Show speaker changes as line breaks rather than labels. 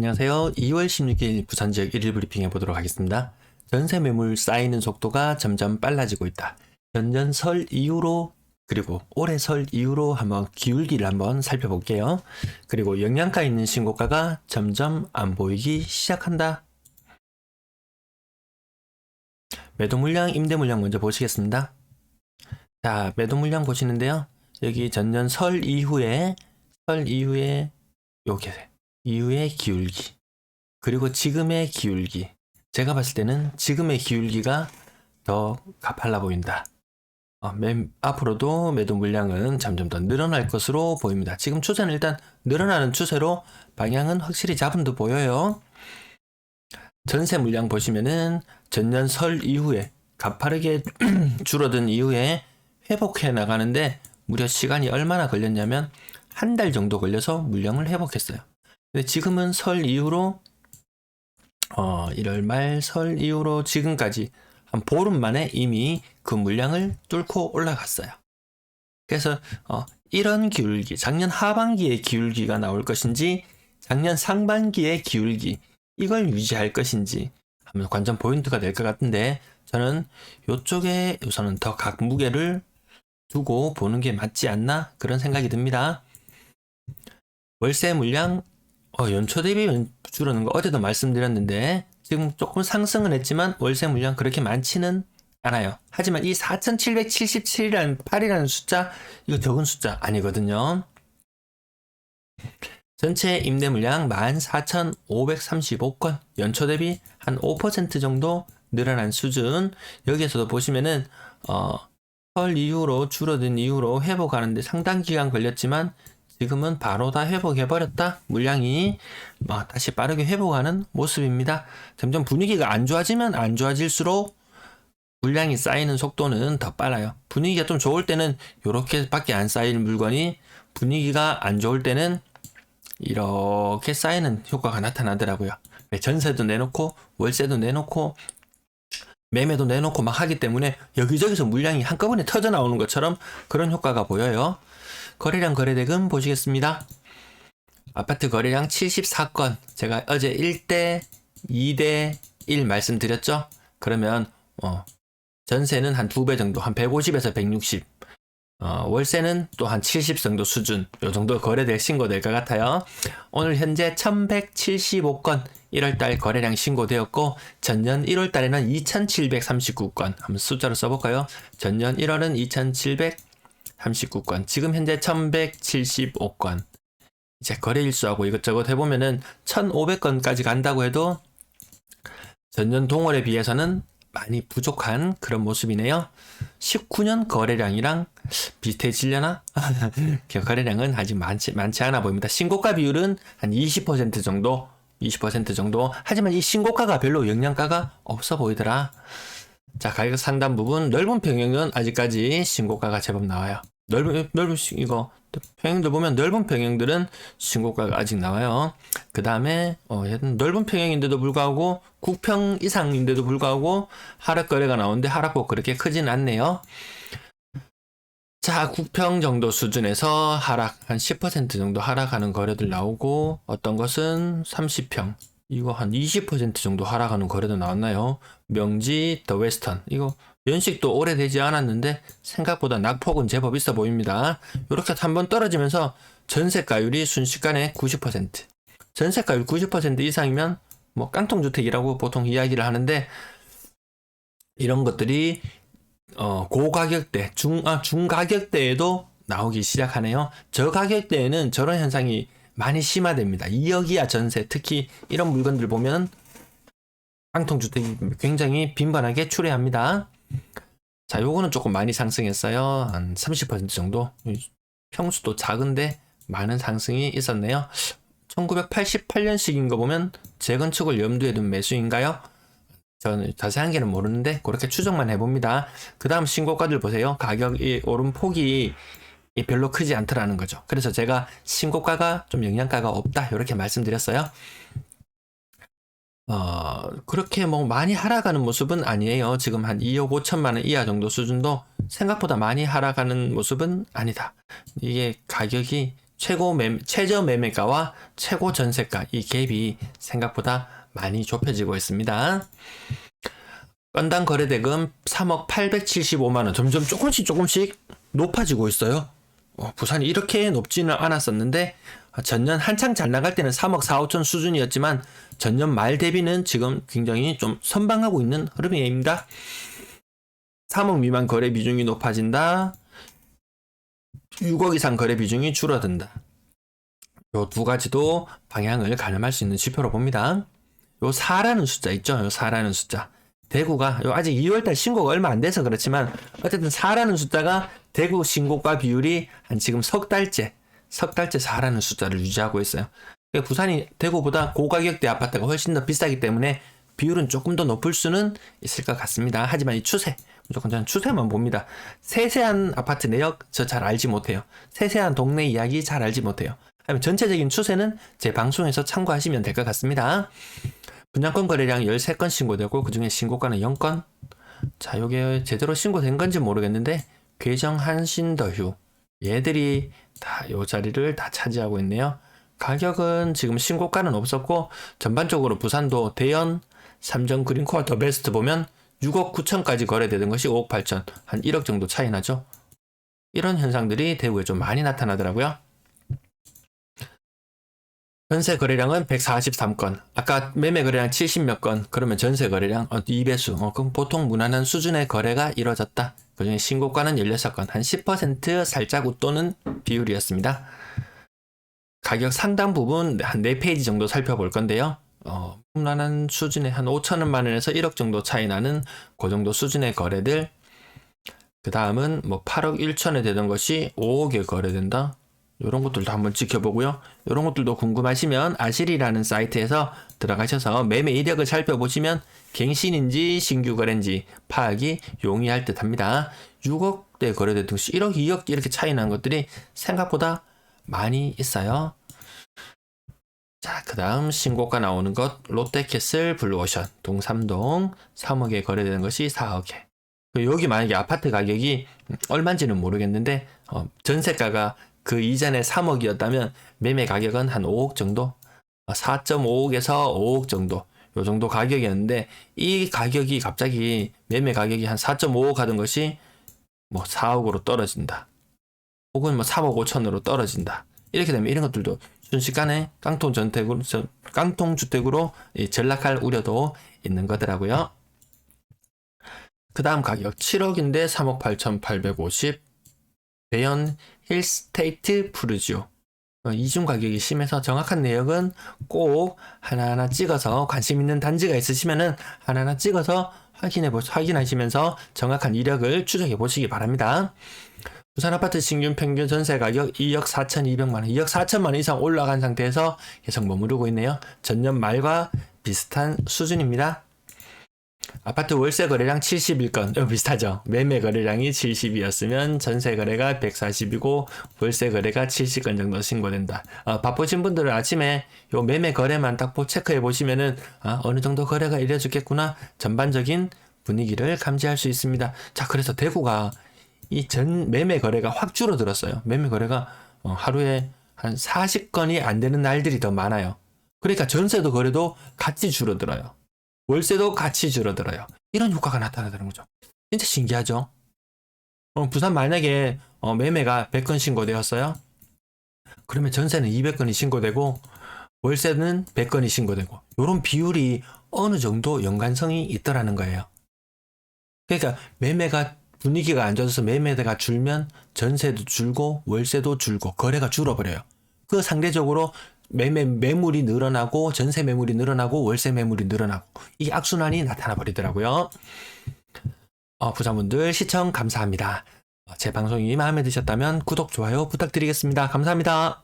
안녕하세요. 2월 16일 부산지역 1일 브리핑 해보도록 하겠습니다. 전세 매물 쌓이는 속도가 점점 빨라지고 있다. 전년 설 이후로 그리고 올해 설 이후로 한번 기울기를 한번 살펴볼게요. 그리고 영양가 있는 신고가가 점점 안 보이기 시작한다. 매도 물량, 임대 물량 먼저 보시겠습니다. 자, 매도 물량 보시는데요. 여기 전년 설 이후에 요게 이후의 기울기 그리고 지금의 기울기, 제가 봤을 때는 지금의 기울기가 더 가팔라 보인다. 앞으로도 매도 물량은 점점 더 늘어날 것으로 보입니다. 지금 추세는 일단 늘어나는 추세로 방향은 확실히 잡은 듯 보여요. 전세 물량 보시면은 전년 설 이후에 가파르게 줄어든 이후에 회복해 나가는데 무려 시간이 얼마나 걸렸냐면 한 달 정도 걸려서 물량을 회복했어요. 근데 지금은 설 이후로 1월 말 설 이후로 지금까지 한 보름 만에 이미 그 물량을 뚫고 올라갔어요. 그래서 이런 기울기, 작년 하반기에 기울기가 나올 것인지 작년 상반기의 기울기, 이걸 유지할 것인지 하면 관전 포인트가 될 것 같은데, 저는 이쪽에 우선은 더 각무게를 두고 보는 게 맞지 않나, 그런 생각이 듭니다. 월세 물량 연초 대비 줄어드는 거 어제도 말씀드렸는데 지금 조금 상승은 했지만 월세 물량 그렇게 많지는 않아요. 하지만 이 4,777이라는 8이라는 숫자, 이거 적은 숫자 아니거든요. 전체 임대 물량 14,535건, 연초 대비 한 5% 정도 늘어난 수준. 여기에서도 보시면은 설 이후로 줄어든 이후로 회복하는데 상당 기간 걸렸지만 지금은 바로 다 회복해버렸다. 물량이 다시 빠르게 회복하는 모습입니다. 점점 분위기가 안 좋아지면 안 좋아질수록 물량이 쌓이는 속도는 더 빨라요. 분위기가 좀 좋을 때는 이렇게밖에 안 쌓일 물건이 분위기가 안 좋을 때는 이렇게 쌓이는 효과가 나타나더라고요. 전세도 내놓고 월세도 내놓고 매매도 내놓고 막 하기 때문에 여기저기서 물량이 한꺼번에 터져 나오는 것처럼 그런 효과가 보여요. 거래량 거래대금 보시겠습니다. 아파트 거래량 74건, 제가 어제 1대 2대 1 말씀드렸죠. 그러면 전세는 한 2배 정도, 한 150에서 160, 월세는 또 한 70 정도 수준, 요 정도 거래될 신고될 것 같아요. 오늘 현재 1175건 1월달 거래량 신고되었고, 전년 1월달에는 2739건, 한번 숫자로 써볼까요? 전년 1월은 2739건, 지금 현재 1175건. 이제 거래일수하고 이것저것 해보면은 1500건까지 간다고 해도 전년 동월에 비해서는 많이 부족한 그런 모습이네요. 19년 거래량이랑 비슷해지려나? 거래량은 아직 많지 않아 보입니다. 신고가 비율은 한 20% 정도, 20% 정도. 하지만 이 신고가가 별로 영양가가 없어 보이더라. 자, 가격 상단 부분, 넓은 평형은 아직까지 신고가가 제법 나와요. 이거 평형들 보면 넓은 평형들은 신고가가 아직 나와요. 그 다음에 넓은 평형인데도 불구하고 9평 이상인데도 불구하고 하락 거래가 나오는데 하락폭 그렇게 크진 않네요. 자, 9평 정도 수준에서 하락 한 10% 정도 하락하는 거래들 나오고, 어떤 것은 30평, 이거 한 20% 정도 하락하는 거래도 나왔나요? 명지 더 웨스턴, 이거 연식도 오래되지 않았는데 생각보다 낙폭은 제법 있어 보입니다. 이렇게 한번 떨어지면서 전세가율이 순식간에 90%, 전세가율 90% 이상이면 뭐 깡통주택이라고 보통 이야기를 하는데, 이런 것들이 고가격대, 중가격대에도 나오기 시작하네요. 저가격대에는 저런 현상이 많이 심화됩니다. 2억 이하 전세, 특히 이런 물건들 보면 깡통주택이 굉장히 빈번하게 출회합니다. 자, 요거는 조금 많이 상승했어요. 한 30% 정도. 평수도 작은데 많은 상승이 있었네요. 1988년식인 거 보면 재건축을 염두에 둔 매수인가요? 저는 자세한 게는 모르는데 그렇게 추정만 해봅니다. 그 다음 신고가들 보세요. 가격이 오른 폭이 별로 크지 않더라는 거죠. 그래서 제가 신고가가 좀 영양가가 없다, 이렇게 말씀드렸어요. 그렇게 뭐 많이 하락하는 모습은 아니에요. 지금 한 2억 5천만 원 이하 정도 수준도 생각보다 많이 하락하는 모습은 아니다. 이게 가격이 최저 매매가와 최고 전세가 이 갭이 생각보다 많이 좁혀지고 있습니다. 건당 거래대금 3억 875만 원 점점 조금씩 높아지고 있어요. 부산이 이렇게 높지는 않았었는데 전년 한창 잘 나갈 때는 3억 4, 5천 수준이었지만 전년 말 대비는 지금 굉장히 좀 선방하고 있는 흐름입니다. 3억 미만 거래 비중이 높아진다. 6억 이상 거래 비중이 줄어든다. 요 두 가지도 방향을 가늠할 수 있는 지표로 봅니다. 요 4라는 숫자 있죠? 요 4라는 숫자. 대구가 아직 2월달 신고가 얼마 안 돼서 그렇지만 어쨌든 4라는 숫자가 대구 신고가 비율이 한 지금 석 달째 4라는 숫자를 유지하고 있어요. 그러니까 부산이 대구보다 고가격대 아파트가 훨씬 더 비싸기 때문에 비율은 조금 더 높을 수는 있을 것 같습니다. 하지만 이 추세, 무조건 저는 추세만 봅니다. 세세한 아파트 내역 저 잘 알지 못해요. 세세한 동네 이야기 잘 알지 못해요. 하지만 전체적인 추세는 제 방송에서 참고하시면 될 것 같습니다. 분양권 거래량 13건 신고되고 그중에 신고가는 0건. 자, 요게 제대로 신고된 건지 모르겠는데 괴정 한신더휴 얘들이 다 요 자리를 다 차지하고 있네요. 가격은 지금 신고가는 없었고 전반적으로 부산도 대연, 삼정 그린코어 더 베스트 보면 6억 9천까지 거래되던 것이 5억 8천, 한 1억 정도 차이 나죠. 이런 현상들이 대구에 좀 많이 나타나더라고요. 전세 거래량은 143건. 아까 매매 거래량 70몇 건. 그러면 전세 거래량 2배수. 그럼 보통 무난한 수준의 거래가 이루어졌다. 그중에 신고가는 16건. 한 10% 살짝 웃도는 비율이었습니다. 가격 상당 부분 한 4페이지 정도 살펴볼 건데요. 무난한 수준의 한 5천원만 원에서 1억 정도 차이 나는 그 정도 수준의 거래들. 그 다음은 뭐 8억 1천에 되던 것이 5억에 거래된다. 이런 것들도 한번 지켜보고요. 이런 것들도 궁금하시면 아실이라는 사이트에서 들어가셔서 매매 이력을 살펴보시면 갱신인지 신규 거래인지 파악이 용이할 듯 합니다. 6억대 거래됐던 것이 1억, 2억 이렇게 차이 난 것들이 생각보다 많이 있어요. 자, 그 다음 신고가 나오는 것 롯데캐슬 블루오션 동삼동 3억에 거래되는 것이 4억에. 여기 만약에 아파트 가격이 얼마인지는 모르겠는데 전세가가 그 이전에 3억이었다면 매매 가격은 한 5억 정도, 4.5억에서 5억 정도, 요 정도 가격이었는데 이 가격이 갑자기 매매 가격이 한 4.5억 하던 것이 뭐 4억으로 떨어진다. 혹은 뭐 3억 5천으로 떨어진다. 이렇게 되면 이런 것들도 순식간에 깡통주택으로 전락할 우려도 있는 거더라고요. 그 다음 가격 7억인데 3억 8,850. 대연 힐스테이트 푸르지오. 이중 가격이 심해서 정확한 내역은 꼭 하나하나 찍어서 관심 있는 단지가 있으시면은 하나하나 찍어서 확인하시면서 정확한 이력을 추적해 보시기 바랍니다. 부산 아파트 신규 평균 전세 가격 2억 4,200만 원, 2억 4천만 원 이상 올라간 상태에서 계속 머무르고 있네요. 전년 말과 비슷한 수준입니다. 아파트 월세 거래량 71건, 비슷하죠. 매매 거래량이 70이었으면 전세 거래가 140이고 월세 거래가 70건 정도 신고된다. 바쁘신 분들은 아침에 요 매매 거래만 딱 체크해 보시면은 어느 정도 거래가 이루어졌겠구나 전반적인 분위기를 감지할 수 있습니다. 자, 그래서 대구가 이 매매 거래가 확 줄어들었어요. 매매 거래가 하루에 한 40건이 안 되는 날들이 더 많아요. 그러니까 전세도 거래도 같이 줄어들어요. 월세도 같이 줄어들어요. 이런 효과가 나타나는 거죠. 진짜 신기하죠? 부산 만약에 매매가 100건 신고되었어요. 그러면 전세는 200건이 신고되고 월세는 100건이 신고되고 이런 비율이 어느 정도 연관성이 있더라는 거예요. 그러니까 매매가 분위기가 안 좋아져서 매매가 줄면 전세도 줄고 월세도 줄고 거래가 줄어버려요. 그 상대적으로 매물이 늘어나고 전세 매물이 늘어나고 월세 매물이 늘어나고 이 악순환이 나타나 버리더라고요. 부자분들 시청 감사합니다. 제 방송이 마음에 드셨다면 구독, 좋아요 부탁드리겠습니다. 감사합니다.